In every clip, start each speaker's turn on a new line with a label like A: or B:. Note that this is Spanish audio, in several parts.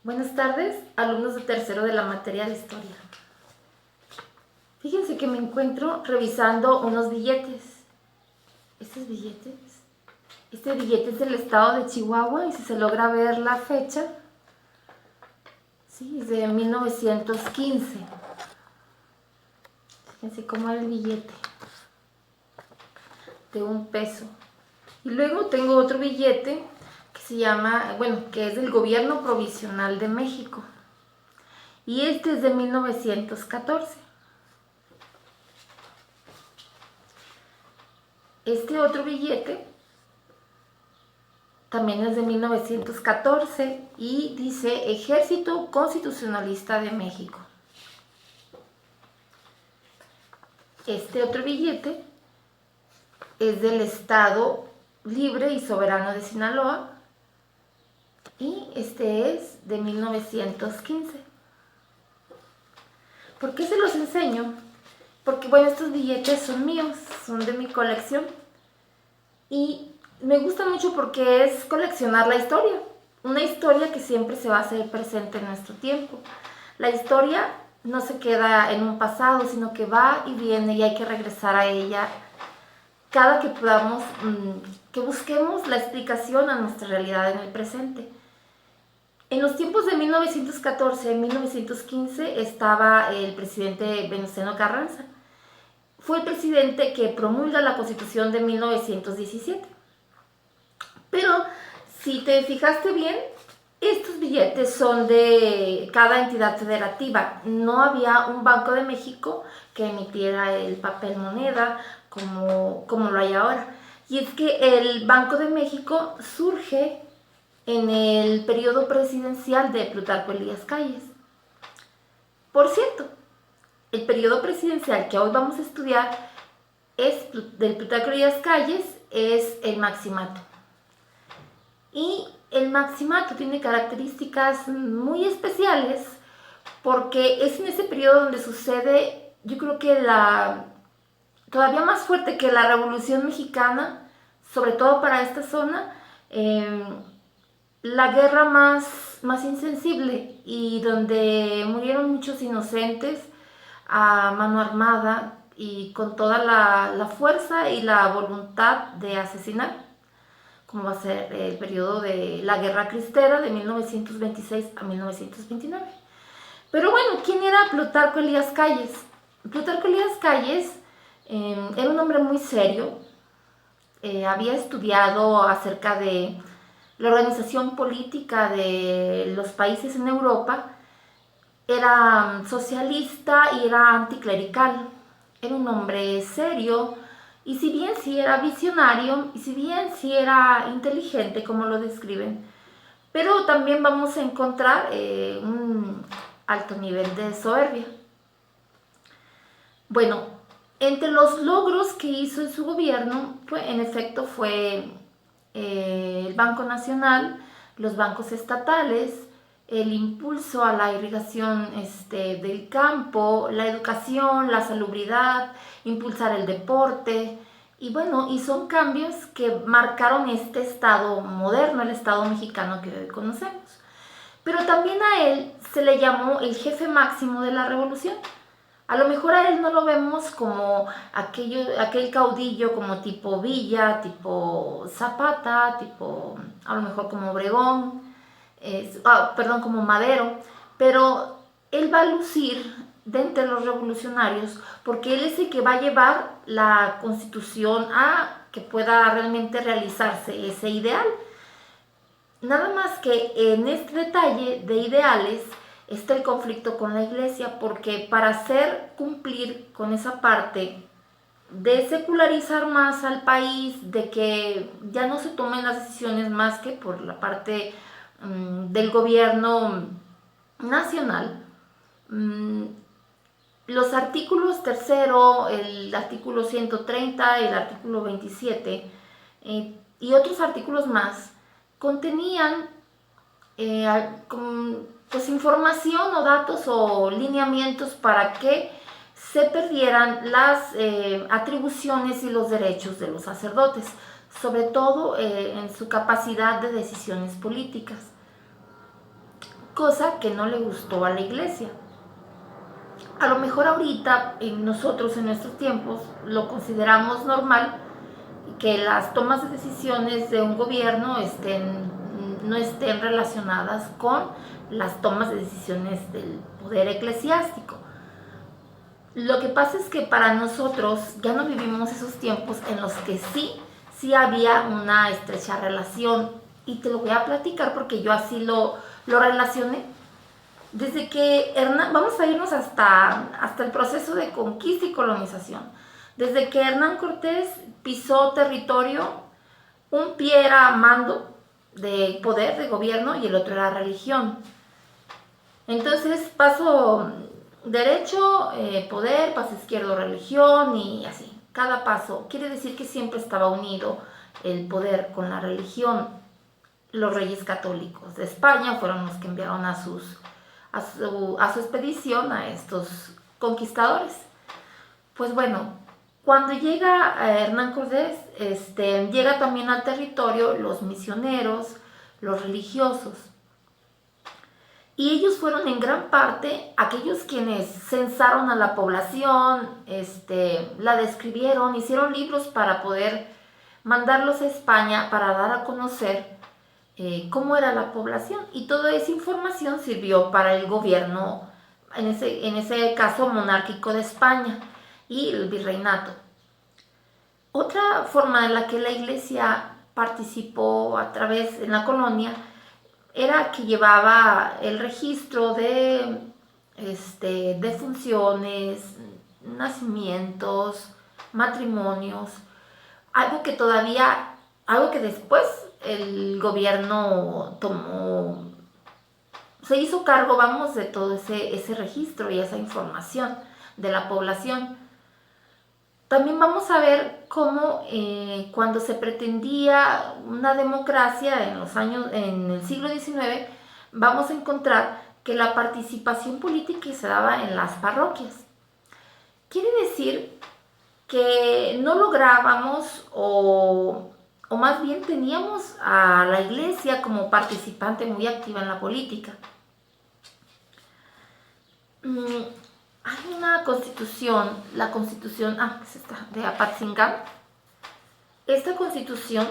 A: Buenas tardes, alumnos de tercero de la materia de historia. Fíjense que me encuentro revisando unos billetes. ¿Estos billetes? Este billete es del estado de Chihuahua y si se logra ver la fecha, sí, es de 1915. Fíjense cómo era el billete, de $1. Y luego tengo otro billete que se llama, que es del Gobierno Provisional de México. Y este es de 1914. Este otro billete también es de 1914 y dice Ejército Constitucionalista de México. Este otro billete es del Estado Libre y Soberano de Sinaloa y este es de 1915. ¿Por qué se los enseño? Porque estos billetes son míos, son de mi colección y me gusta mucho porque es coleccionar la historia, una historia que siempre se va a hacer presente en nuestro tiempo. La historia no se queda en un pasado, sino que va y viene y hay que regresar a ella cada que podamos, que busquemos la explicación a nuestra realidad en el presente. En los tiempos de 1914 y 1915 estaba el presidente Venustiano Carranza. Fue el presidente que promulga la Constitución de 1917. Pero si te fijaste bien, estos billetes son de cada entidad federativa. No había un Banco de México que emitiera el papel moneda como lo hay ahora. Y es que el Banco de México surge en el periodo presidencial de Plutarco Elías Calles. Por cierto, el periodo presidencial que hoy vamos a estudiar del Plutarco Elías Calles es el Maximato. Y el Maximato tiene características muy especiales porque es en ese periodo donde sucede, yo creo que todavía más fuerte que la Revolución Mexicana, sobre todo para esta zona, la guerra más insensible y donde murieron muchos inocentes a mano armada y con toda la fuerza y la voluntad de asesinar, como va a ser el periodo de la Guerra Cristera de 1926 a 1929. Pero ¿quién era Plutarco Elías Calles? Plutarco Elías Calles era un hombre muy serio, había estudiado acerca de la organización política de los países en Europa, era socialista y era anticlerical. Era un hombre serio y si bien sí era visionario y si bien sí era inteligente como lo describen, pero también vamos a encontrar un alto nivel de soberbia. Entre los logros que hizo en su gobierno, en efecto fue el Banco Nacional, los bancos estatales, el impulso a la irrigación del campo, la educación, la salubridad, impulsar el deporte, y son cambios que marcaron este Estado moderno, el Estado mexicano que hoy conocemos. Pero también a él se le llamó el jefe máximo de la revolución. A lo mejor a él no lo vemos como aquel caudillo como tipo Villa, tipo Zapata, tipo a lo mejor como Obregón, como Madero, pero él va a lucir de entre los revolucionarios porque él es el que va a llevar la Constitución a que pueda realmente realizarse ese ideal. Nada más que en este detalle de ideales está el conflicto con la iglesia, porque para hacer cumplir con esa parte de secularizar más al país, de que ya no se tomen las decisiones más que por la parte del gobierno nacional, los artículos tercero, el artículo 130, el artículo 27 y otros artículos más contenían información o datos o lineamientos para que se perdieran las atribuciones y los derechos de los sacerdotes, sobre todo en su capacidad de decisiones políticas. cosa que no le gustó a la iglesia. A lo mejor ahorita, nosotros en nuestros tiempos, lo consideramos normal que las tomas de decisiones de un gobierno no estén relacionadas con las tomas de decisiones del poder eclesiástico. Lo que pasa es que para nosotros ya no vivimos esos tiempos en los que sí había una estrecha relación, y te lo voy a platicar porque yo así lo relacioné. Desde que vamos a irnos hasta el proceso de conquista y colonización. Desde que Hernán Cortés pisó territorio, un pie era mando de poder, de gobierno, y el otro era religión. Entonces, paso derecho, poder, paso izquierdo, religión, y así. Cada paso quiere decir que siempre estaba unido el poder con la religión. Los reyes católicos de España fueron los que enviaron a su expedición a estos conquistadores. Pues bueno, cuando llega Hernán Cortés, llega también al territorio los misioneros, los religiosos. Y ellos fueron en gran parte aquellos quienes censaron a la población, la describieron, hicieron libros para poder mandarlos a España para dar a conocer cómo era la población, y toda esa información sirvió para el gobierno, en ese caso monárquico de España y el virreinato. Otra forma en la que la iglesia participó a través en la colonia era que llevaba el registro de defunciones, nacimientos, matrimonios, algo que después el gobierno se hizo cargo, vamos, de todo ese registro y esa información de la población. También vamos a ver cómo cuando se pretendía una democracia en el siglo XIX, vamos a encontrar que la participación política se daba en las parroquias. Quiere decir que no lográbamos o más bien teníamos a la iglesia como participante muy activa en la política. Hay una constitución, la constitución de Apatzingán. Esta constitución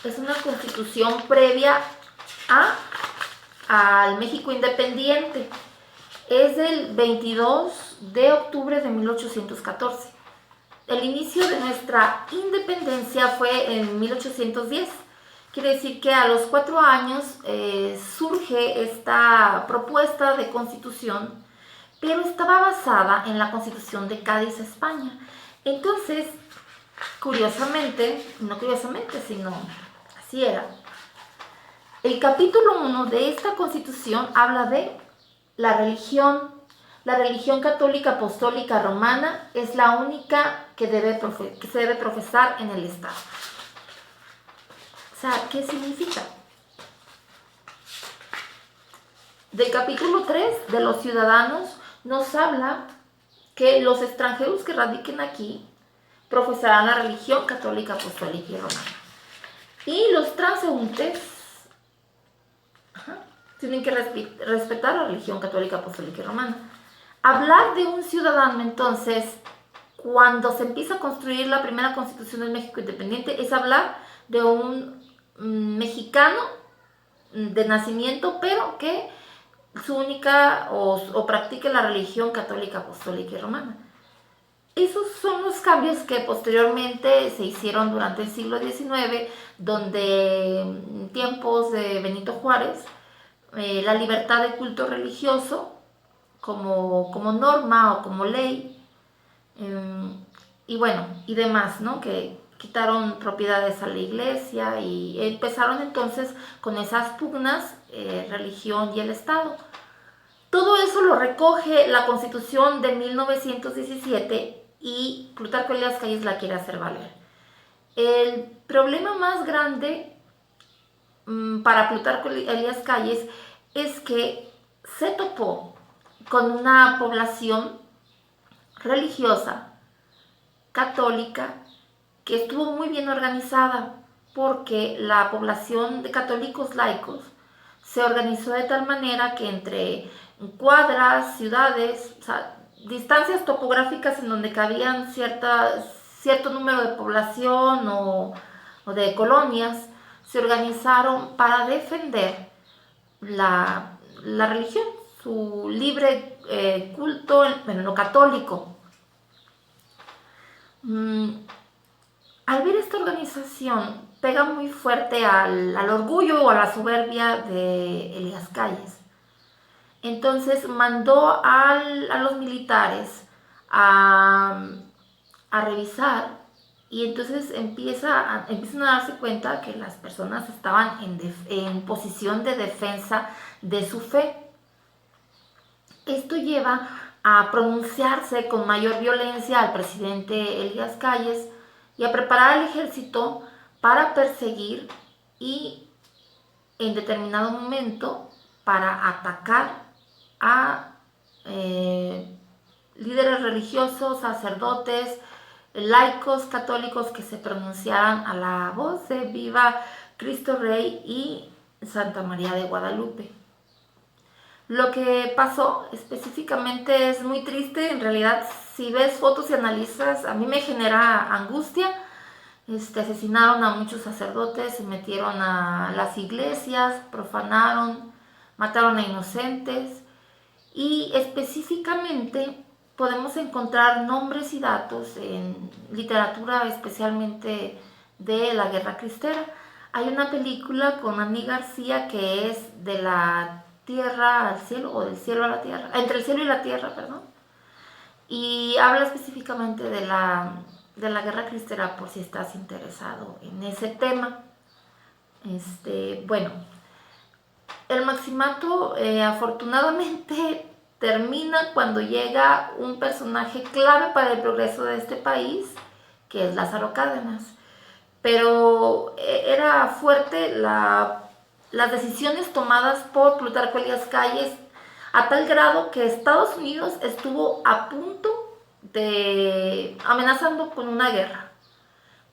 A: es una constitución previa al México independiente. Es del 22 de octubre de 1814. El inicio de nuestra independencia fue en 1810. Quiere decir que a los 4 años surge esta propuesta de constitución, pero estaba basada en la Constitución de Cádiz, España. Entonces, no curiosamente, sino así era. El capítulo 1 de esta Constitución habla de la religión. La religión católica apostólica romana es la única que se debe profesar en el Estado. O sea, ¿qué significa? Del capítulo 3 de los ciudadanos nos habla que los extranjeros que radiquen aquí profesarán la religión católica apostólica y romana. Y los transeúntes tienen que respetar la religión católica apostólica y romana. Hablar de un ciudadano, entonces, cuando se empieza a construir la primera Constitución del México independiente, es hablar de un mexicano de nacimiento, pero que su única o practique la religión católica apostólica y romana. Esos son los cambios que posteriormente se hicieron durante el siglo XIX, donde en tiempos de Benito Juárez, la libertad de culto religioso como norma o como ley, y demás, ¿no? Que quitaron propiedades a la iglesia y empezaron entonces con esas pugnas, religión y el Estado. Todo eso lo recoge la Constitución de 1917 y Plutarco Elías Calles la quiere hacer valer. El problema más grande para Plutarco Elías Calles es que se topó con una población religiosa, católica, que estuvo muy bien organizada, porque la población de católicos laicos se organizó de tal manera que entre cuadras, ciudades, o sea, distancias topográficas en donde cabían cierto número de población o de colonias, se organizaron para defender la religión, su libre culto en lo católico. Al ver esta organización, pega muy fuerte al orgullo o a la soberbia de Elías Calles. Entonces mandó a los militares a revisar, y entonces empiezan a darse cuenta que las personas estaban en posición de defensa de su fe. Esto lleva a pronunciarse con mayor violencia al presidente Elías Calles y a preparar al ejército para perseguir y en determinado momento para atacar a líderes religiosos, sacerdotes, laicos católicos que se pronunciaran a la voz de Viva Cristo Rey y Santa María de Guadalupe. Lo que pasó específicamente es muy triste. En realidad, si ves fotos y analizas, a mí me genera angustia. Asesinaron a muchos sacerdotes, se metieron a las iglesias, profanaron, mataron a inocentes, y específicamente podemos encontrar nombres y datos en literatura, especialmente de la Guerra Cristera. Hay una película con Andy García que es de la tierra al cielo, o del cielo a la tierra, entre el cielo y la tierra, perdón, y habla específicamente de la Guerra Cristera, por si estás interesado en ese tema. Bueno, el maximato afortunadamente termina cuando llega un personaje clave para el progreso de este país, que es Lázaro Cárdenas. Pero era fuerte las decisiones tomadas por Plutarco Elías Calles, a tal grado que Estados Unidos estuvo a punto de amenazando con una guerra.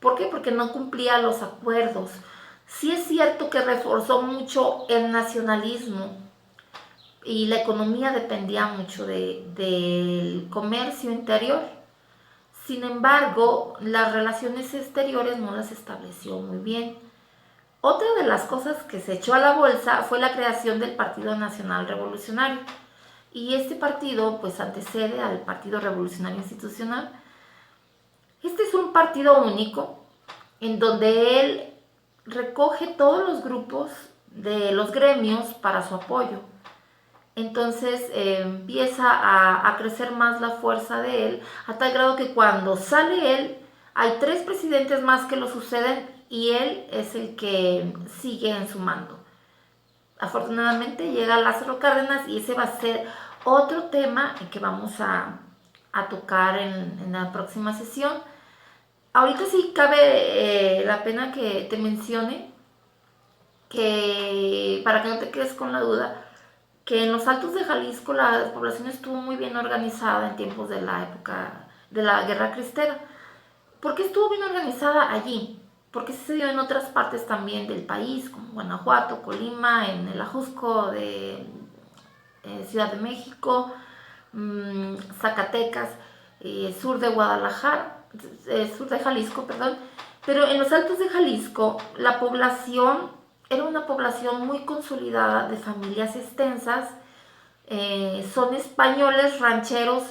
A: ¿Por qué? Porque no cumplía los acuerdos. Sí es cierto que reforzó mucho el nacionalismo y la economía dependía mucho del comercio interior. Sin embargo, las relaciones exteriores no las estableció muy bien. Otra de las cosas que se echó a la bolsa fue la creación del Partido Nacional Revolucionario. Y este partido pues antecede al Partido Revolucionario Institucional. Este es un partido único en donde él recoge todos los grupos de los gremios para su apoyo. Entonces empieza a crecer más la fuerza de él, a tal grado que cuando sale él, hay 3 presidentes más que lo suceden y él es el que sigue en su mando. Afortunadamente llega Lázaro Cárdenas y ese va a ser otro tema que vamos a tocar en la próxima sesión. Ahorita sí cabe la pena que te mencione, que para que no te quedes con la duda, que en los Altos de Jalisco la población estuvo muy bien organizada en tiempos de la época de la Guerra Cristera. ¿Por qué estuvo bien organizada allí? Porque se dio en otras partes también del país, como Guanajuato, Colima, en el Ajusco de Ciudad de México, Zacatecas, sur de Guadalajara, sur de Jalisco, perdón. Pero en los Altos de Jalisco la población era una población muy consolidada de familias extensas. Son españoles rancheros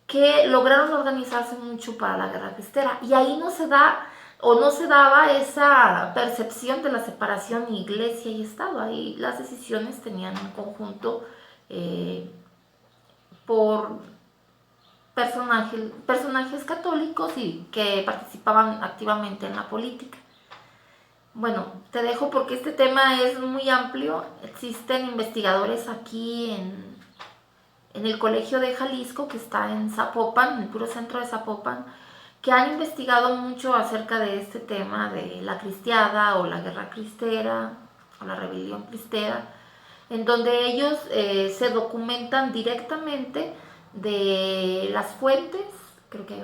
A: que lograron organizarse mucho para la Guerra Cristera, y ahí no se daba esa percepción de la separación iglesia y Estado. Ahí las decisiones tenían en conjunto por personajes católicos y que participaban activamente en la política. Bueno, te dejo porque este tema es muy amplio. Existen investigadores aquí en el Colegio de Jalisco, que está en Zapopan, en el puro centro de Zapopan, que han investigado mucho acerca de este tema de la cristiada o la guerra cristera o la rebelión cristera, en donde ellos se documentan directamente de las fuentes. Creo que hay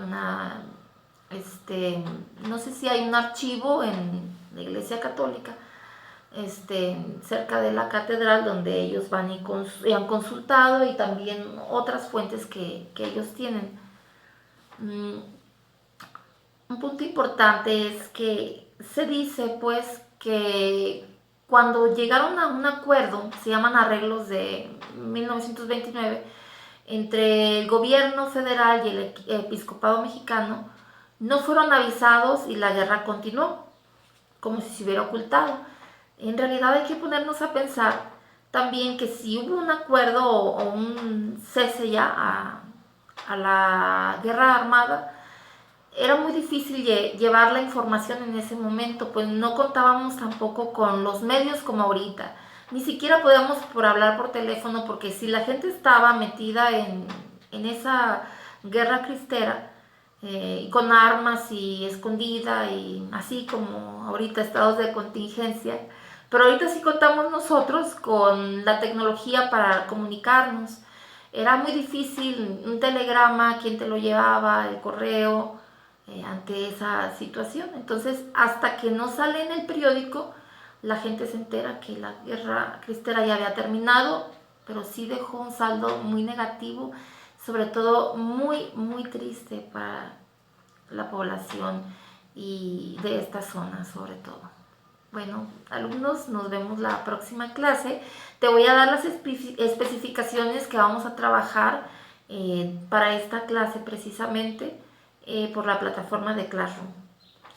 A: no sé si hay un archivo en la Iglesia Católica, cerca de la catedral, donde ellos van y han consultado, y también otras fuentes que ellos tienen. Un punto importante es que se dice pues que cuando llegaron a un acuerdo, se llaman arreglos de 1929, entre el gobierno federal y el episcopado mexicano, no fueron avisados y la guerra continuó, como si se hubiera ocultado. En realidad hay que ponernos a pensar también que si hubo un acuerdo o un cese ya a la guerra armada, era muy difícil llevar la información en ese momento, pues no contábamos tampoco con los medios como ahorita. Ni siquiera podíamos hablar por teléfono, porque si la gente estaba metida en esa guerra cristera, con armas y escondida y así como ahorita estados de contingencia, pero ahorita sí contamos nosotros con la tecnología para comunicarnos. Era muy difícil un telegrama, quién te lo llevaba, el correo, ante esa situación. Entonces, hasta que no sale en el periódico, la gente se entera que la guerra cristera ya había terminado, pero sí dejó un saldo muy negativo, sobre todo muy, muy triste para la población y de esta zona sobre todo. Bueno, alumnos, nos vemos la próxima clase. Te voy a dar las especificaciones que vamos a trabajar para esta clase precisamente por la plataforma de Classroom.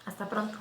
A: Hasta pronto.